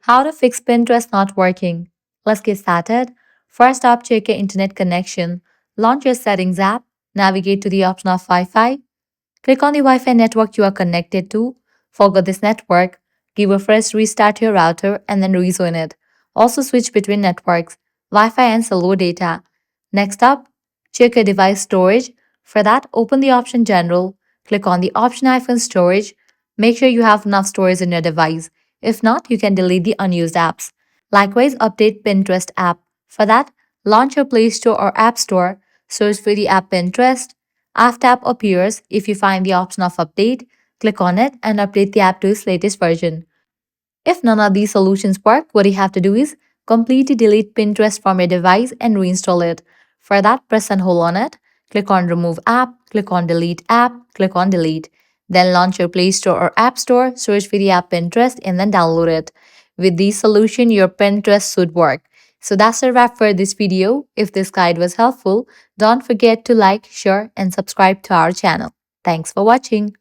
How to fix Pinterest not working. Let's get started. First up, check your internet connection. Launch your settings app, navigate to the option of Wi Fi, click on the Wi Fi network you are connected to. Forget this network, give a fresh restart to your router, and then rejoin it. Also, switch between networks, Wi Fi and solo data. Next up, check your device storage. For that, open the option General, click on the option iPhone Storage. Make sure you have enough storage in your device. If not, you can delete the unused apps. Likewise, update Pinterest app. For that, launch your Play Store or App Store, search for the app Pinterest. After app appears, if you find the option of update, click on it and update the app to its latest version. If none of these solutions work, what you have to do is completely delete Pinterest from your device and reinstall it. For that, press and hold on it. Click on Remove App, click on Delete App, click on Delete. Then launch your Play Store or App Store, search for the app Pinterest, and then download it. With this solution, your Pinterest should work. So that's a wrap for this video. If this guide was helpful, don't forget to like, share, and subscribe to our channel. Thanks for watching.